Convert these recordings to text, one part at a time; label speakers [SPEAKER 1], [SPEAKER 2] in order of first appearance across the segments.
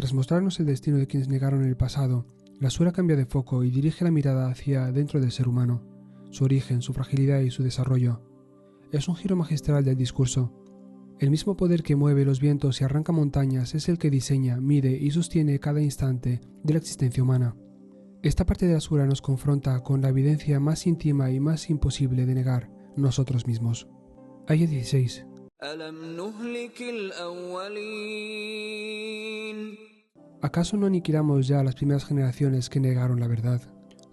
[SPEAKER 1] Tras mostrarnos el destino de quienes negaron el pasado, la sura cambia de foco y dirige la mirada hacia dentro del ser humano, su origen, su fragilidad y su desarrollo. Es un giro magistral del discurso. El mismo poder que mueve los vientos y arranca montañas es el que diseña, mide y sostiene cada instante de la existencia humana. Esta parte de la sura nos confronta con la evidencia más íntima y más imposible de negar, nosotros mismos. Aya 16. ¿Acaso no aniquilamos ya a las primeras generaciones que negaron la verdad?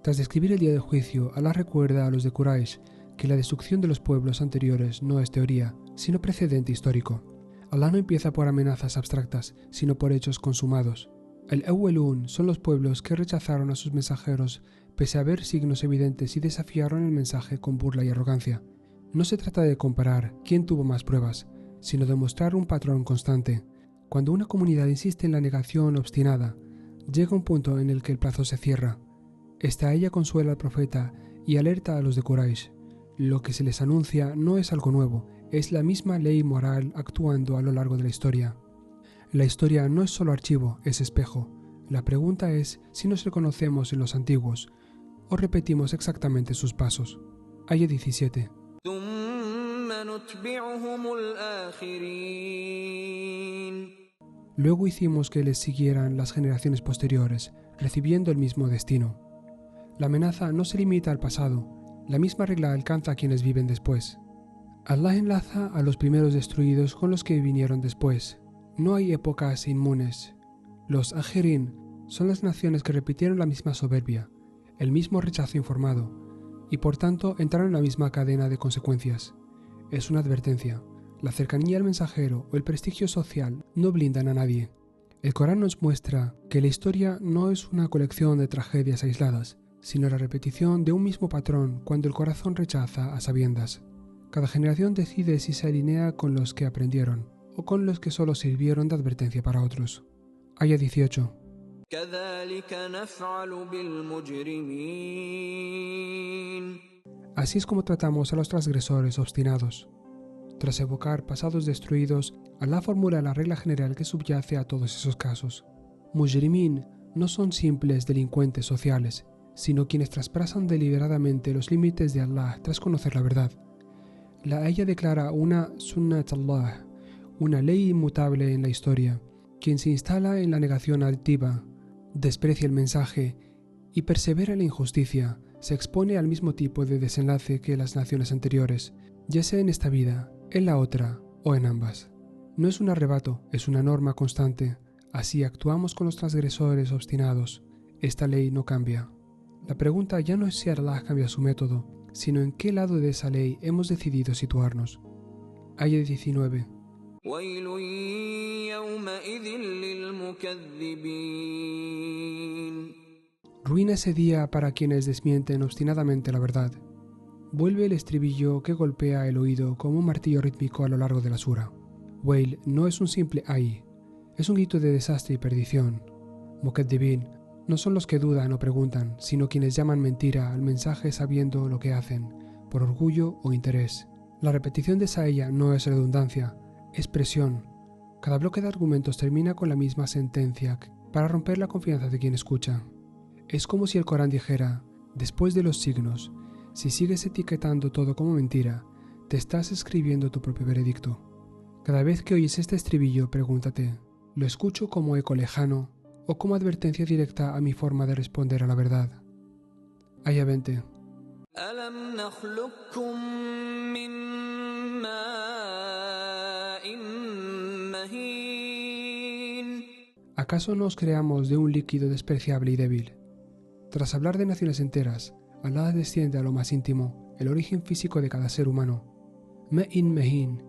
[SPEAKER 1] Tras describir el día del juicio, Allah recuerda a los de Quraysh que la destrucción de los pueblos anteriores no es teoría, sino precedente histórico. Allah no empieza por amenazas abstractas, sino por hechos consumados. El Awwalun son los pueblos que rechazaron a sus mensajeros pese a ver signos evidentes y desafiaron el mensaje con burla y arrogancia. No se trata de comparar quién tuvo más pruebas, sino de mostrar un patrón constante. Cuando una comunidad insiste en la negación obstinada, llega un punto en el que el plazo se cierra. Esta ella consuela al profeta y alerta a los de Quraysh. Lo que se les anuncia no es algo nuevo, es la misma ley moral actuando a lo largo de la historia. La historia no es solo archivo, es espejo. La pregunta es si nos reconocemos en los antiguos o repetimos exactamente sus pasos. Aya 17. Luego hicimos que les siguieran las generaciones posteriores, recibiendo el mismo destino. La amenaza no se limita al pasado, la misma regla alcanza a quienes viven después. Allah enlaza a los primeros destruidos con los que vinieron después. No hay épocas inmunes. Los Ajirin son las naciones que repitieron la misma soberbia, el mismo rechazo informado, y por tanto entraron en la misma cadena de consecuencias. Es una advertencia. La cercanía al mensajero o el prestigio social no blindan a nadie. El Corán nos muestra que la historia no es una colección de tragedias aisladas, sino la repetición de un mismo patrón cuando el corazón rechaza a sabiendas. Cada generación decide si se alinea con los que aprendieron o con los que solo sirvieron de advertencia para otros. Aya 18. Así es como tratamos a los transgresores obstinados. Tras evocar pasados destruidos, Allah formula la regla general que subyace a todos esos casos. Mujrimin no son simples delincuentes sociales, sino quienes traspasan deliberadamente los límites de Allah tras conocer la verdad. La aya declara una sunnat Allah, una ley inmutable en la historia. Quien se instala en la negación altiva, desprecia el mensaje y persevera en la injusticia, se expone al mismo tipo de desenlace que las naciones anteriores, ya sea en esta vida, en la otra o en ambas. No es un arrebato, es una norma constante. Así actuamos con los transgresores obstinados. Esta ley no cambia. La pregunta ya no es si Allah cambia su método, sino en qué lado de esa ley hemos decidido situarnos. Aya 19. Ruina ese día para quienes desmienten obstinadamente la verdad. Vuelve el estribillo que golpea el oído como un martillo rítmico a lo largo de la sura. Wail no es un simple ay, es un grito de desastre y perdición. Mukaddibin no son los que dudan o preguntan, sino quienes llaman mentira al mensaje sabiendo lo que hacen, por orgullo o interés. La repetición de esa ella no es redundancia, es presión. Cada bloque de argumentos termina con la misma sentencia para romper la confianza de quien escucha. Es como si el Corán dijera, después de los signos, si sigues etiquetando todo como mentira, te estás escribiendo tu propio veredicto. Cada vez que oyes este estribillo, pregúntate, ¿lo escucho como eco lejano o como advertencia directa a mi forma de responder a la verdad? Aya 20. ¿Acaso nos creamos de un líquido despreciable y débil? Tras hablar de naciones enteras, Allah desciende a lo más íntimo, el origen físico de cada ser humano. Ma'in Mehin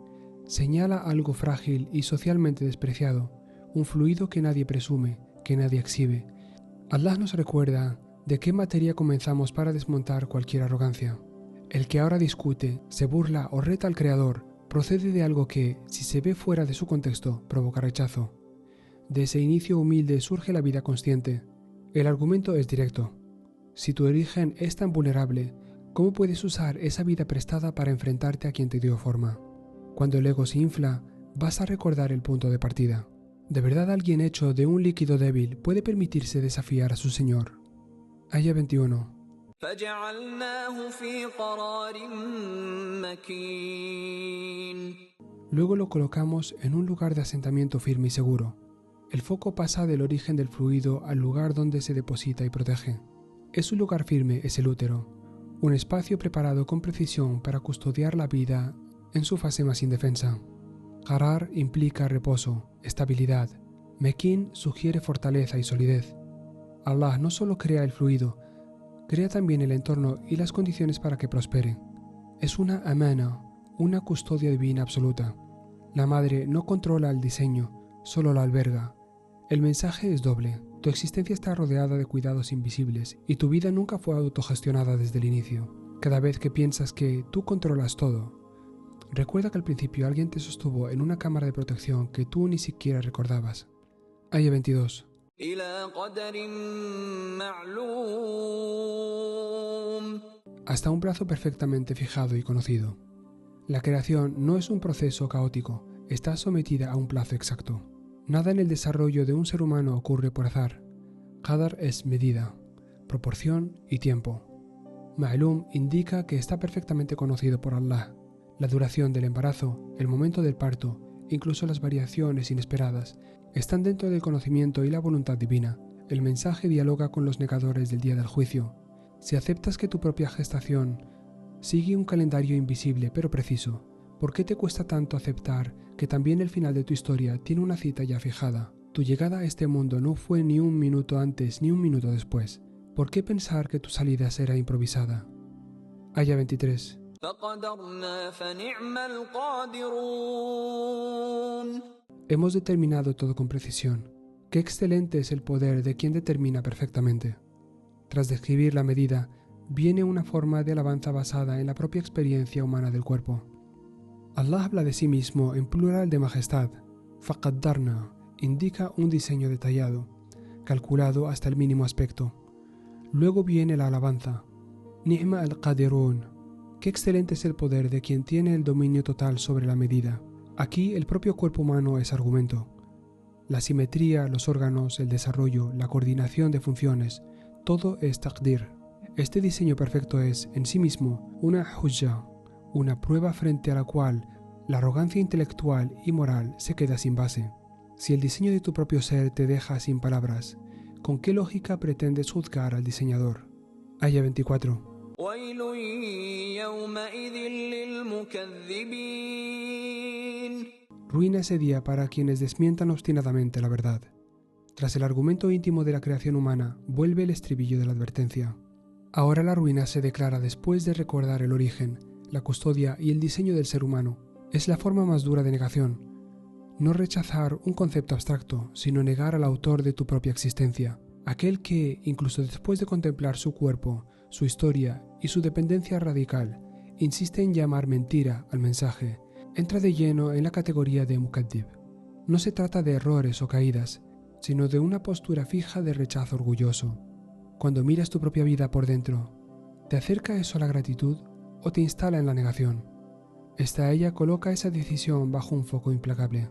[SPEAKER 1] señala algo frágil y socialmente despreciado, un fluido que nadie presume, que nadie exhibe. Allah nos recuerda de qué materia comenzamos para desmontar cualquier arrogancia. El que ahora discute, se burla o reta al Creador, procede de algo que, si se ve fuera de su contexto, provoca rechazo. De ese inicio humilde surge la vida consciente. El argumento es directo. Si tu origen es tan vulnerable, ¿cómo puedes usar esa vida prestada para enfrentarte a quien te dio forma? Cuando el ego se infla, vas a recordar el punto de partida. ¿De verdad alguien hecho de un líquido débil puede permitirse desafiar a su Señor? Aya 21. Luego lo colocamos en un lugar de asentamiento firme y seguro. El foco pasa del origen del fluido al lugar donde se deposita y protege. Es un lugar firme, es el útero, un espacio preparado con precisión para custodiar la vida en su fase más indefensa. Qarar implica reposo, estabilidad. Mekin sugiere fortaleza y solidez. Allah no solo crea el fluido, crea también el entorno y las condiciones para que prospere. Es una amana, una custodia divina absoluta. La madre no controla el diseño, solo lo alberga. El mensaje es doble. Tu existencia está rodeada de cuidados invisibles y tu vida nunca fue autogestionada desde el inicio. Cada vez que piensas que tú controlas todo, recuerda que al principio alguien te sostuvo en una cámara de protección que tú ni siquiera recordabas. Aya 22. Hasta un plazo perfectamente fijado y conocido. La creación no es un proceso caótico, está sometida a un plazo exacto. Nada en el desarrollo de un ser humano ocurre por azar. Qadar es medida, proporción y tiempo. Ma'lum indica que está perfectamente conocido por Allah. La duración del embarazo, el momento del parto, incluso las variaciones inesperadas, están dentro del conocimiento y la voluntad divina. El mensaje dialoga con los negadores del día del juicio. Si aceptas que tu propia gestación sigue un calendario invisible pero preciso, ¿por qué te cuesta tanto aceptar que también el final de tu historia tiene una cita ya fijada? Tu llegada a este mundo no fue ni un minuto antes ni un minuto después. ¿Por qué pensar que tu salida será improvisada? Aya 23. Hemos determinado todo con precisión. Qué excelente es el poder de quien determina perfectamente. Tras describir la medida, viene una forma de alabanza basada en la propia experiencia humana del cuerpo. Allah habla de sí mismo en plural de majestad. Faqaddarna indica un diseño detallado, calculado hasta el mínimo aspecto. Luego viene la alabanza. Ni'ma al-Qadirun. Qué excelente es el poder de quien tiene el dominio total sobre la medida. Aquí el propio cuerpo humano es argumento. La simetría, los órganos, el desarrollo, la coordinación de funciones, todo es taqdir. Este diseño perfecto es, en sí mismo, una hujja, una prueba frente a la cual la arrogancia intelectual y moral se queda sin base. Si el diseño de tu propio ser te deja sin palabras, ¿con qué lógica pretendes juzgar al diseñador? Aya 24. Ruina ese día para quienes desmientan obstinadamente la verdad. Tras el argumento íntimo de la creación humana, vuelve el estribillo de la advertencia. Ahora la ruina se declara después de recordar el origen, la custodia y el diseño del ser humano. Es la forma más dura de negación. No rechazar un concepto abstracto, sino negar al autor de tu propia existencia, aquel que, incluso después de contemplar su cuerpo, su historia y su dependencia radical, insiste en llamar mentira al mensaje, entra de lleno en la categoría de mukaddib. No se trata de errores o caídas, sino de una postura fija de rechazo orgulloso. Cuando miras tu propia vida por dentro, ¿te acerca eso a la gratitud o te instala en la negación? Esta ella coloca esa decisión bajo un foco implacable.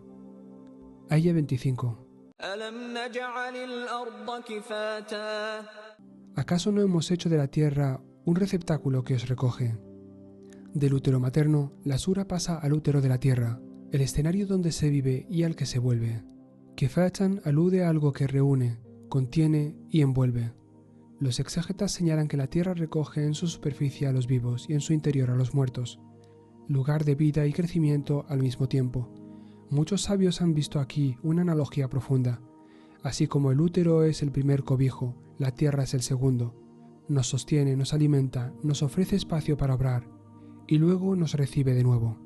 [SPEAKER 1] Aya 25. ¿Acaso no hemos hecho de la tierra un receptáculo que os recoge? Del útero materno, la sura pasa al útero de la tierra, el escenario donde se vive y al que se vuelve. Kifatan alude a algo que reúne, contiene y envuelve. Los exégetas señalan que la tierra recoge en su superficie a los vivos y en su interior a los muertos, lugar de vida y crecimiento al mismo tiempo. Muchos sabios han visto aquí una analogía profunda. Así como el útero es el primer cobijo, la tierra es el segundo. Nos sostiene, nos alimenta, nos ofrece espacio para obrar, y luego nos recibe de nuevo.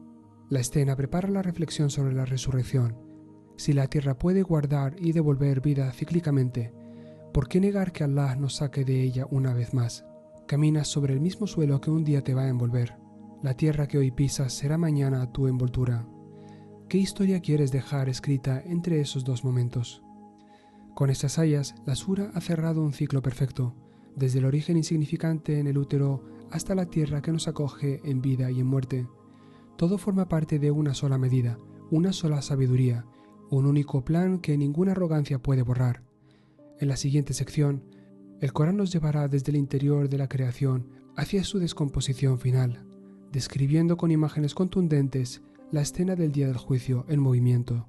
[SPEAKER 1] La escena prepara la reflexión sobre la resurrección. Si la tierra puede guardar y devolver vida cíclicamente, ¿por qué negar que Allah nos saque de ella una vez más? Caminas sobre el mismo suelo que un día te va a envolver. La tierra que hoy pisas será mañana tu envoltura. ¿Qué historia quieres dejar escrita entre esos dos momentos? Con estas ayas, la sura ha cerrado un ciclo perfecto, desde el origen insignificante en el útero hasta la tierra que nos acoge en vida y en muerte. Todo forma parte de una sola medida, una sola sabiduría, un único plan que ninguna arrogancia puede borrar. En la siguiente sección, el Corán nos llevará desde el interior de la creación hacia su descomposición final, describiendo con imágenes contundentes la escena del día del juicio en movimiento.